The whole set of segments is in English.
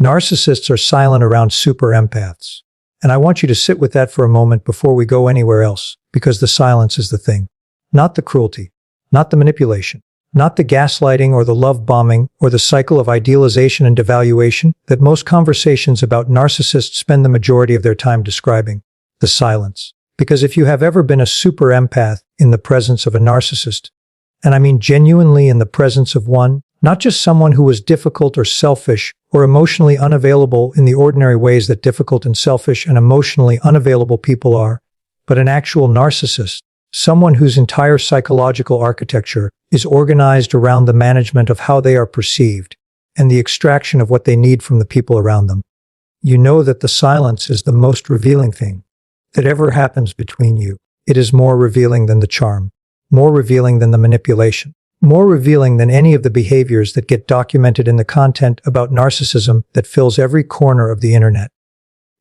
Narcissists are silent around super empaths. And I want you to sit with that for a moment before we go anywhere else, because the silence is the thing. Not the cruelty, not the manipulation, not the gaslighting or the love bombing or the cycle of idealization and devaluation that most conversations about narcissists spend the majority of their time describing. The silence. Because if you have ever been a super empath in the presence of a narcissist, and I mean genuinely in the presence of one, not just someone who was difficult or selfish or emotionally unavailable in the ordinary ways that difficult and selfish and emotionally unavailable people are, but an actual narcissist, someone whose entire psychological architecture is organized around the management of how they are perceived and the extraction of what they need from the people around them. You know that the silence is the most revealing thing that ever happens between you. It is more revealing than the charm, more revealing than the manipulation, more revealing than any of the behaviors that get documented in the content about narcissism that fills every corner of the internet.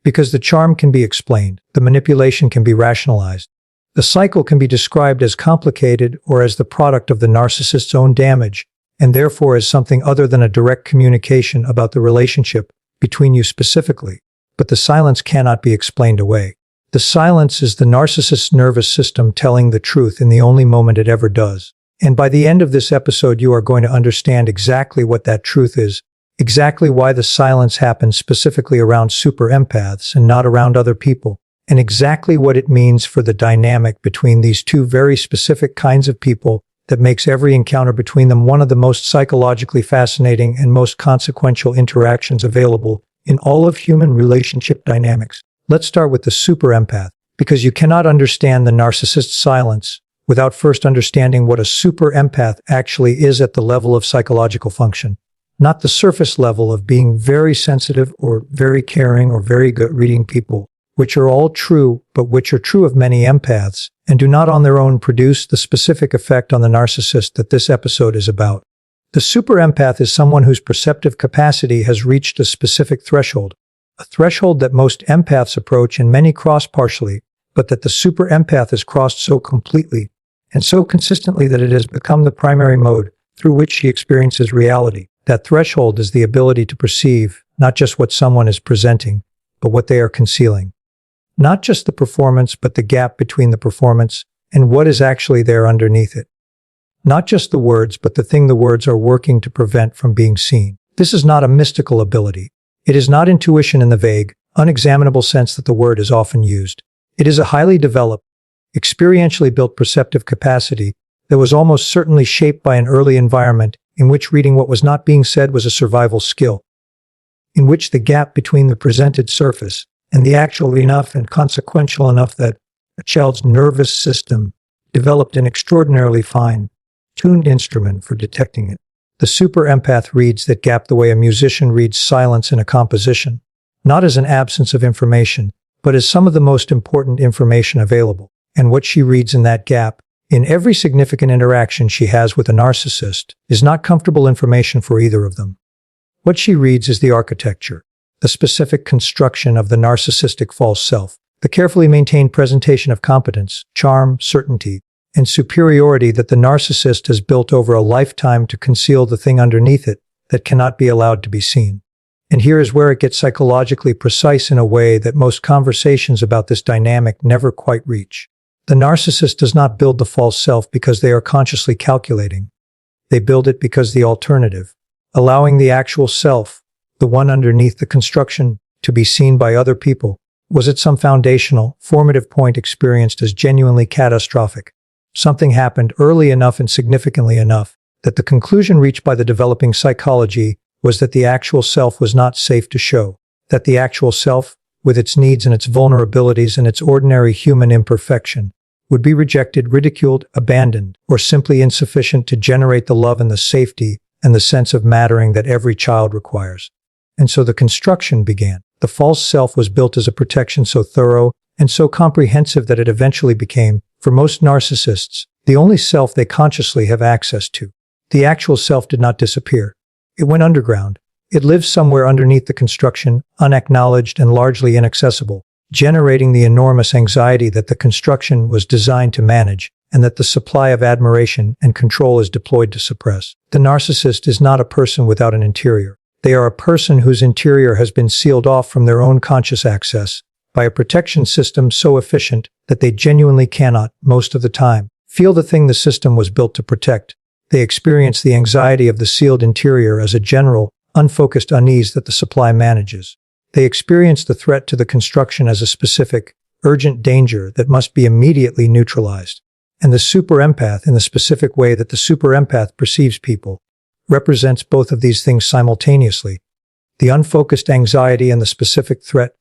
Because the charm can be explained, the manipulation can be rationalized, the cycle can be described as complicated or as the product of the narcissist's own damage, and therefore as something other than a direct communication about the relationship between you specifically. But the silence cannot be explained away. The silence is the narcissist's nervous system telling the truth in the only moment it ever does. And by the end of this episode, you are going to understand exactly what that truth is, exactly why the silence happens specifically around super empaths and not around other people, and exactly what it means for the dynamic between these two very specific kinds of people that makes every encounter between them one of the most psychologically fascinating and most consequential interactions available in all of human relationship dynamics. Let's start with the super empath, because you cannot understand the narcissist's silence without first understanding what a super empath actually is at the level of psychological function. Not the surface level of being very sensitive or very caring or very good reading people, which are all true, but which are true of many empaths, and do not on their own produce the specific effect on the narcissist that this episode is about. The super empath is someone whose perceptive capacity has reached a specific threshold, a threshold that most empaths approach and many cross partially, but that the super empath has crossed so completely and so consistently that it has become the primary mode through which she experiences reality. That threshold is the ability to perceive not just what someone is presenting, but what they are concealing. Not just the performance, but the gap between the performance and what is actually there underneath it. Not just the words, but the thing the words are working to prevent from being seen. This is not a mystical ability. It is not intuition in the vague, unexaminable sense that the word is often used. It is a highly developed, experientially built perceptive capacity that was almost certainly shaped by an early environment in which reading what was not being said was a survival skill, in which the gap between the presented surface and the actual enough and consequential enough that a child's nervous system developed an extraordinarily fine, tuned instrument for detecting it. The super empath reads that gap the way a musician reads silence in a composition, not as an absence of information, but as some of the most important information available. And what she reads in that gap, in every significant interaction she has with a narcissist, is not comfortable information for either of them. What she reads is the architecture, the specific construction of the narcissistic false self, the carefully maintained presentation of competence, charm, certainty, and superiority that the narcissist has built over a lifetime to conceal the thing underneath it that cannot be allowed to be seen. And here is where it gets psychologically precise in a way that most conversations about this dynamic never quite reach. The narcissist does not build the false self because they are consciously calculating. They build it because the alternative, allowing the actual self, the one underneath the construction, to be seen by other people, was at some foundational, formative point experienced as genuinely catastrophic. Something happened early enough and significantly enough that the conclusion reached by the developing psychology was that the actual self was not safe to show, that the actual self, with its needs and its vulnerabilities and its ordinary human imperfection, would be rejected, ridiculed, abandoned, or simply insufficient to generate the love and the safety and the sense of mattering that every child requires. And so the construction began. The false self was built as a protection so thorough and so comprehensive that it eventually became, for most narcissists, the only self they consciously have access to. The actual self did not disappear. It went underground. It lived somewhere underneath the construction, unacknowledged and largely inaccessible, generating the enormous anxiety that the construction was designed to manage and that the supply of admiration and control is deployed to suppress. The narcissist is not a person without an interior. They are a person whose interior has been sealed off from their own conscious access by a protection system so efficient that they genuinely cannot, most of the time, feel the thing the system was built to protect. They experience the anxiety of the sealed interior as a general, unfocused unease that the supply manages. They experience the threat to the construction as a specific, urgent danger that must be immediately neutralized. And the super empath, in the specific way that the super empath perceives people, represents both of these things simultaneously. The unfocused anxiety and the specific threat,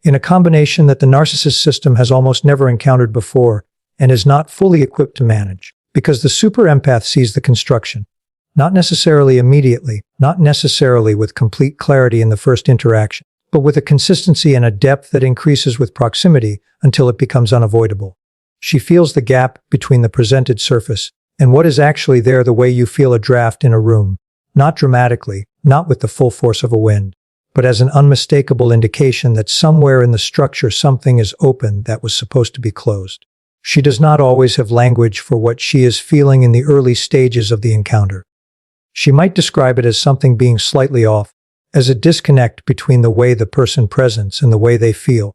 in a combination that the narcissist system has almost never encountered before and is not fully equipped to manage. Because the super empath sees the construction, not necessarily immediately, not necessarily with complete clarity in the first interaction, but with a consistency and a depth that increases with proximity until it becomes unavoidable. She feels the gap between the presented surface and what is actually there, the way you feel a draft in a room, not dramatically, not with the full force of a wind, but as an unmistakable indication that somewhere in the structure something is open that was supposed to be closed. She does not always have language for what she is feeling in the early stages of the encounter. She might describe it as something being slightly off, as a disconnect between the way the person presents and the way they feel,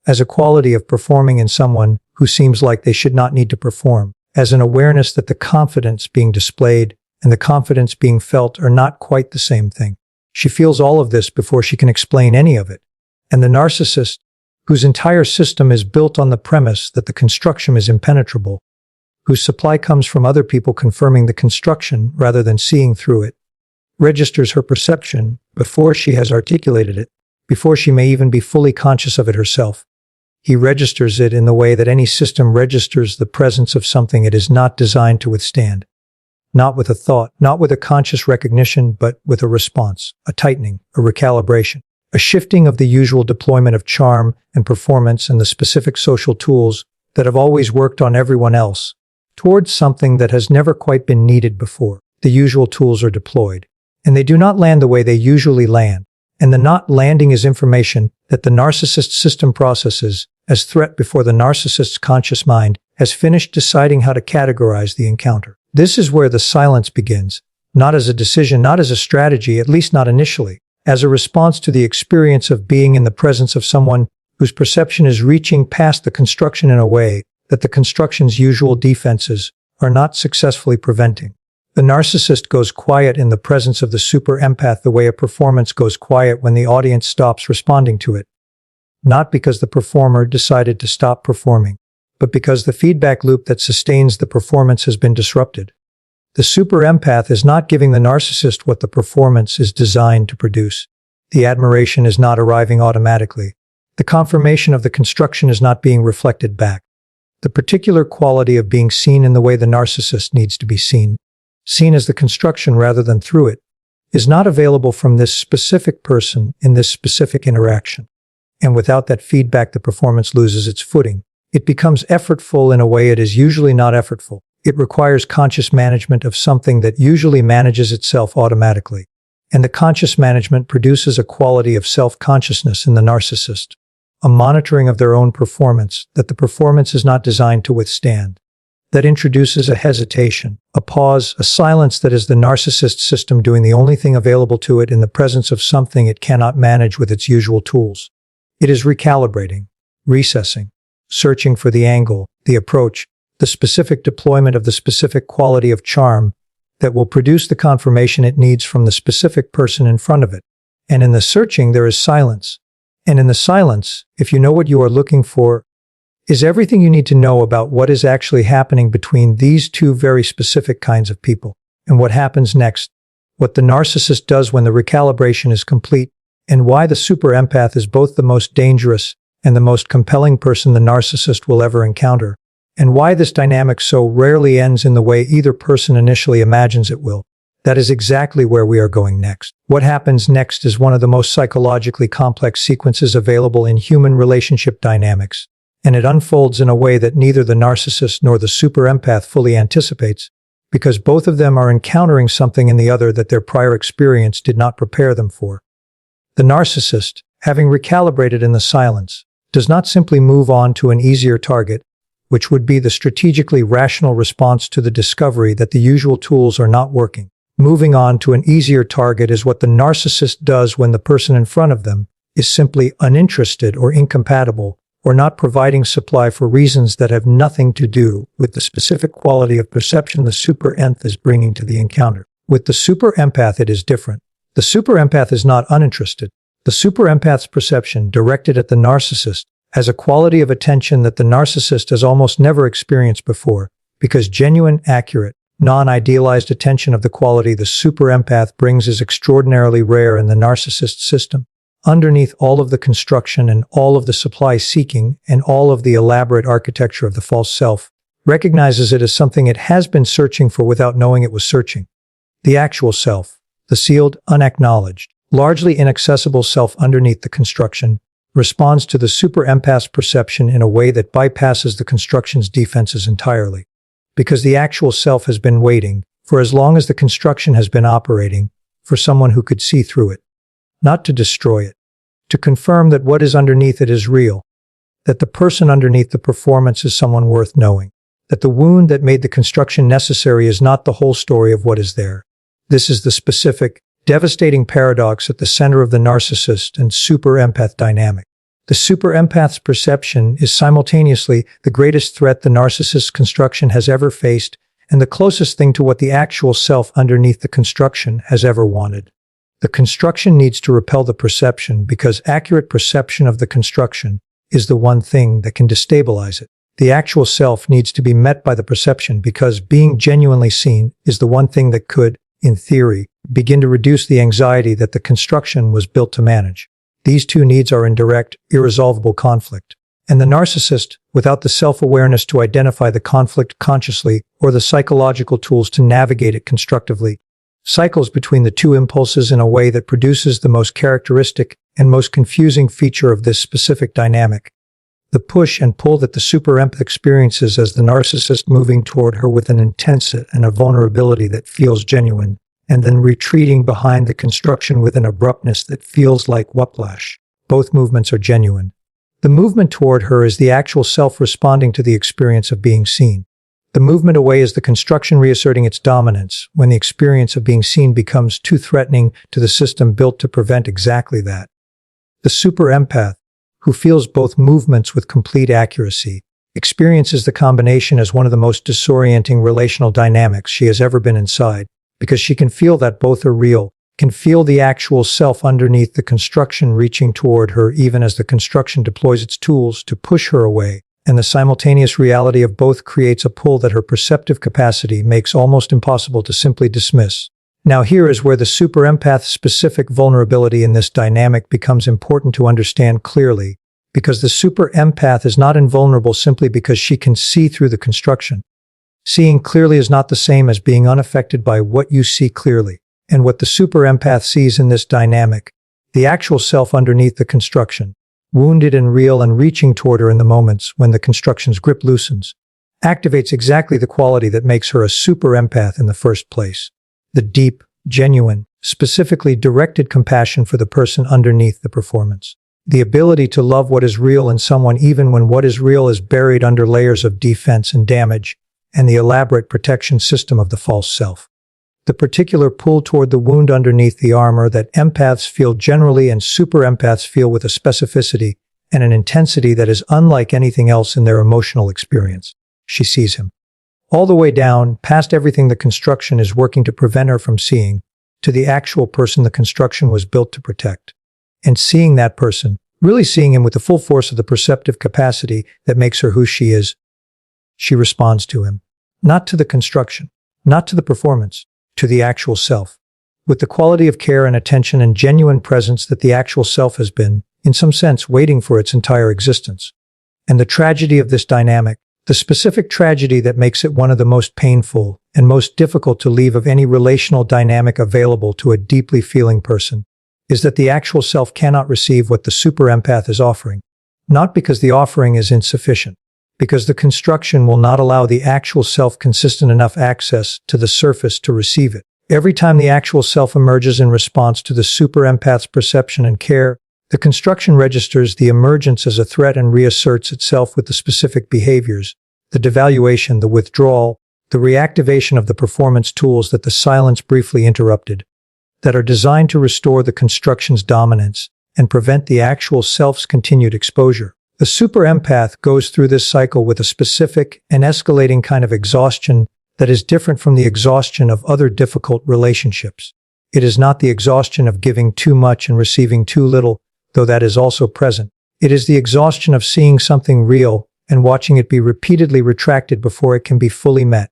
as a quality of performing in someone who seems like they should not need to perform, as an awareness that the confidence being displayed and the confidence being felt are not quite the same thing. She feels all of this before she can explain any of it. And the narcissist, whose entire system is built on the premise that the construction is impenetrable, whose supply comes from other people confirming the construction rather than seeing through it, registers her perception before she has articulated it, before she may even be fully conscious of it herself. He registers it in the way that any system registers the presence of something it is not designed to withstand. Not with a thought, not with a conscious recognition, but with a response, a tightening, a recalibration, a shifting of the usual deployment of charm and performance and the specific social tools that have always worked on everyone else, towards something that has never quite been needed before. The usual tools are deployed, and they do not land the way they usually land, and the not landing is information that the narcissist system processes as threat before the narcissist's conscious mind has finished deciding how to categorize the encounter. This is where the silence begins, not as a decision, not as a strategy, at least not initially, as a response to the experience of being in the presence of someone whose perception is reaching past the construction in a way that the construction's usual defenses are not successfully preventing. The narcissist goes quiet in the presence of the super empath the way a performance goes quiet when the audience stops responding to it. Not because the performer decided to stop performing, but because the feedback loop that sustains the performance has been disrupted. The super empath is not giving the narcissist what the performance is designed to produce. The admiration is not arriving automatically. The confirmation of the construction is not being reflected back. The particular quality of being seen in the way the narcissist needs to be seen as the construction rather than through it, is not available from this specific person in this specific interaction. And without that feedback, the performance loses its footing. It becomes effortful in a way it is usually not effortful. It requires conscious management of something that usually manages itself automatically. And the conscious management produces a quality of self-consciousness in the narcissist, a monitoring of their own performance that the performance is not designed to withstand. That introduces a hesitation, a pause, a silence that is the narcissist system doing the only thing available to it in the presence of something it cannot manage with its usual tools. It is recalibrating, recessing, searching for the angle, the approach, the specific deployment of the specific quality of charm that will produce the confirmation it needs from the specific person in front of it. And in the searching, there is silence. And in the silence, if you know what you are looking for, is everything you need to know about what is actually happening between these two very specific kinds of people, and what happens next, what the narcissist does when the recalibration is complete, and why the super empath is both the most dangerous and the most compelling person the narcissist will ever encounter, and why this dynamic so rarely ends in the way either person initially imagines it will. That is exactly where we are going next. What happens next is one of the most psychologically complex sequences available in human relationship dynamics, and it unfolds in a way that neither the narcissist nor the super empath fully anticipates, because both of them are encountering something in the other that their prior experience did not prepare them for. The narcissist, having recalibrated in the silence, does not simply move on to an easier target, which would be the strategically rational response to the discovery that the usual tools are not working. Moving on to an easier target is what the narcissist does when the person in front of them is simply uninterested or incompatible, or not providing supply for reasons that have nothing to do with the specific quality of perception the super empath is bringing to the encounter. With the super empath, it is different. The super empath is not uninterested. The super empath's perception, directed at the narcissist, has a quality of attention that the narcissist has almost never experienced before, because genuine, accurate, non-idealized attention of the quality the super empath brings is extraordinarily rare in the narcissist system. Underneath all of the construction and all of the supply seeking and all of the elaborate architecture of the false self, recognizes it as something it has been searching for without knowing it was searching. The actual self, the sealed, unacknowledged, largely inaccessible self underneath the construction, responds to the super empath's perception in a way that bypasses the construction's defenses entirely. Because the actual self has been waiting, for as long as the construction has been operating, for someone who could see through it. Not to destroy it. To confirm that what is underneath it is real. That the person underneath the performance is someone worth knowing. That the wound that made the construction necessary is not the whole story of what is there. This is the specific, devastating paradox at the center of the narcissist and super empath dynamic. The super empath's perception is simultaneously the greatest threat the narcissist's construction has ever faced and the closest thing to what the actual self underneath the construction has ever wanted. The construction needs to repel the perception because accurate perception of the construction is the one thing that can destabilize it. The actual self needs to be met by the perception because being genuinely seen is the one thing that could, in theory, begin to reduce the anxiety that the construction was built to manage. These two needs are in direct, irresolvable conflict. And the narcissist, without the self-awareness to identify the conflict consciously or the psychological tools to navigate it constructively, cycles between the two impulses in a way that produces the most characteristic and most confusing feature of this specific dynamic. The push and pull that the super empath experiences as the narcissist moving toward her with an intensity and a vulnerability that feels genuine, and then retreating behind the construction with an abruptness that feels like whiplash. Both movements are genuine. The movement toward her is the actual self responding to the experience of being seen. The movement away is the construction reasserting its dominance when the experience of being seen becomes too threatening to the system built to prevent exactly that. The super empath, who feels both movements with complete accuracy, experiences the combination as one of the most disorienting relational dynamics she has ever been inside, because she can feel that both are real, can feel the actual self underneath the construction reaching toward her even as the construction deploys its tools to push her away, and the simultaneous reality of both creates a pull that her perceptive capacity makes almost impossible to simply dismiss. Now here is where the super empath's specific vulnerability in this dynamic becomes important to understand clearly, because the super empath is not invulnerable simply because she can see through the construction. Seeing clearly is not the same as being unaffected by what you see clearly. And what the super empath sees in this dynamic, the actual self underneath the construction, wounded and real and reaching toward her in the moments when the construction's grip loosens, activates exactly the quality that makes her a super empath in the first place. The deep, genuine, specifically directed compassion for the person underneath the performance. The ability to love what is real in someone even when what is real is buried under layers of defense and damage, and the elaborate protection system of the false self. The particular pull toward the wound underneath the armor that empaths feel generally and super empaths feel with a specificity and an intensity that is unlike anything else in their emotional experience. She sees him. All the way down, past everything the construction is working to prevent her from seeing, to the actual person the construction was built to protect. And seeing that person, really seeing him with the full force of the perceptive capacity that makes her who she is, she responds to him. Not to the construction, not to the performance, to the actual self, with the quality of care and attention and genuine presence that the actual self has been, in some sense, waiting for its entire existence. And the tragedy of this dynamic, the specific tragedy that makes it one of the most painful and most difficult to leave of any relational dynamic available to a deeply feeling person, is that the actual self cannot receive what the super empath is offering, not because the offering is insufficient, because the construction will not allow the actual self consistent enough access to the surface to receive it. Every time the actual self emerges in response to the super empath's perception and care, the construction registers the emergence as a threat and reasserts itself with the specific behaviors, the devaluation, the withdrawal, the reactivation of the performance tools that the silence briefly interrupted, that are designed to restore the construction's dominance and prevent the actual self's continued exposure. The super empath goes through this cycle with a specific and escalating kind of exhaustion that is different from the exhaustion of other difficult relationships. It is not the exhaustion of giving too much and receiving too little, though that is also present. It is the exhaustion of seeing something real and watching it be repeatedly retracted before it can be fully met,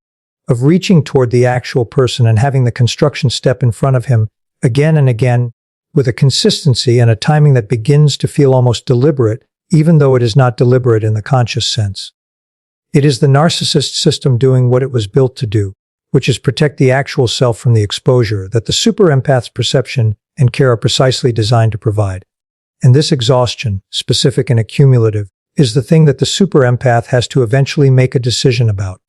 of reaching toward the actual person and having the construction step in front of him again and again, with a consistency and a timing that begins to feel almost deliberate, even though it is not deliberate in the conscious sense. It is the narcissist system doing what it was built to do, which is protect the actual self from the exposure that the super empath's perception and care are precisely designed to provide. And this exhaustion, specific and accumulative, is the thing that the super empath has to eventually make a decision about.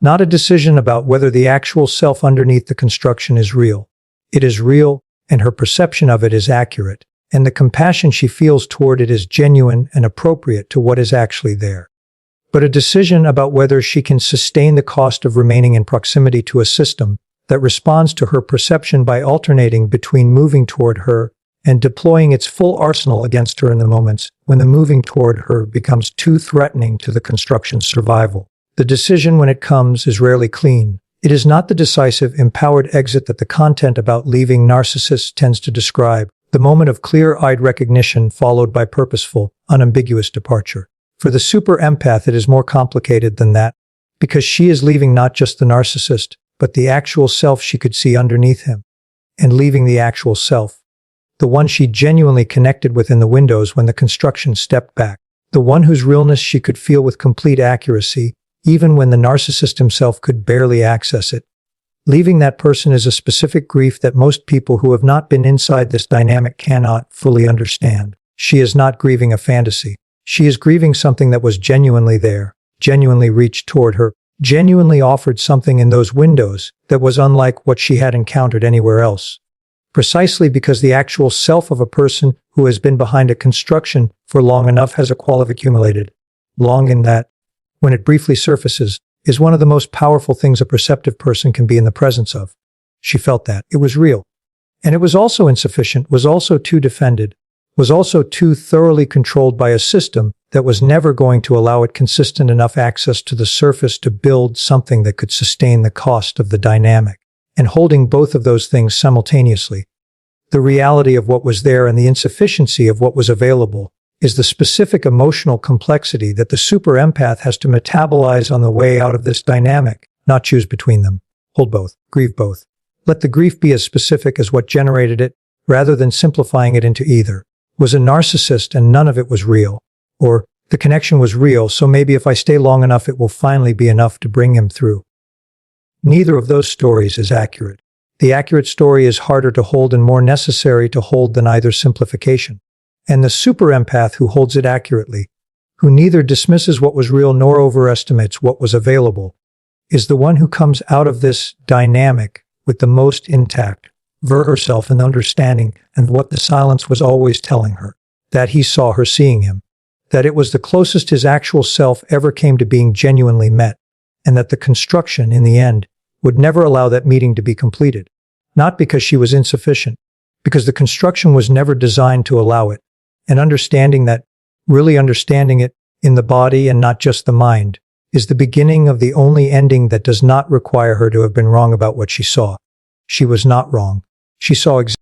Not a decision about whether the actual self underneath the construction is real. It is real, and her perception of it is accurate, and the compassion she feels toward it is genuine and appropriate to what is actually there. But a decision about whether she can sustain the cost of remaining in proximity to a system that responds to her perception by alternating between moving toward her and deploying its full arsenal against her in the moments when the moving toward her becomes too threatening to the construction's survival. The decision, when it comes, is rarely clean. It is not the decisive, empowered exit that the content about leaving Narcissists tends to describe, the moment of clear-eyed recognition followed by purposeful, unambiguous departure. For the super empath, it is more complicated than that, because she is leaving not just the narcissist, but the actual self she could see underneath him, and leaving the actual self, the one she genuinely connected with in the windows when the construction stepped back, the one whose realness she could feel with complete accuracy, even when the narcissist himself could barely access it. Leaving that person is a specific grief that most people who have not been inside this dynamic cannot fully understand. She is not grieving a fantasy. She is grieving something that was genuinely there, genuinely reached toward her, genuinely offered something in those windows that was unlike what she had encountered anywhere else. Precisely because the actual self of a person who has been behind a construction for long enough has a quality accumulated. Long in that, when it briefly surfaces, is one of the most powerful things a perceptive person can be in the presence of. She felt that. It was real. And it was also insufficient, was also too defended, was also too thoroughly controlled by a system that was never going to allow it consistent enough access to the surface to build something that could sustain the cost of the dynamic. And holding both of those things simultaneously, the reality of what was there and the insufficiency of what was available, is the specific emotional complexity that the super empath has to metabolize on the way out of this dynamic, not choose between them. Hold both, grieve both. Let the grief be as specific as what generated it, rather than simplifying it into either. Was a narcissist and none of it was real. Or, the connection was real, so maybe if I stay long enough it will finally be enough to bring him through. Neither of those stories is accurate. The accurate story is harder to hold and more necessary to hold than either simplification. And the super empath who holds it accurately, who neither dismisses what was real nor overestimates what was available, is the one who comes out of this dynamic with the most intact, herself and understanding and what the silence was always telling her, that he saw her seeing him, that it was the closest his actual self ever came to being genuinely met, and that the construction, in the end, would never allow that meeting to be completed. Not because she was insufficient, because the construction was never designed to allow it, and understanding that, really understanding it, in the body and not just the mind, is the beginning of the only ending that does not require her to have been wrong about what she saw. She was not wrong. She saw exactly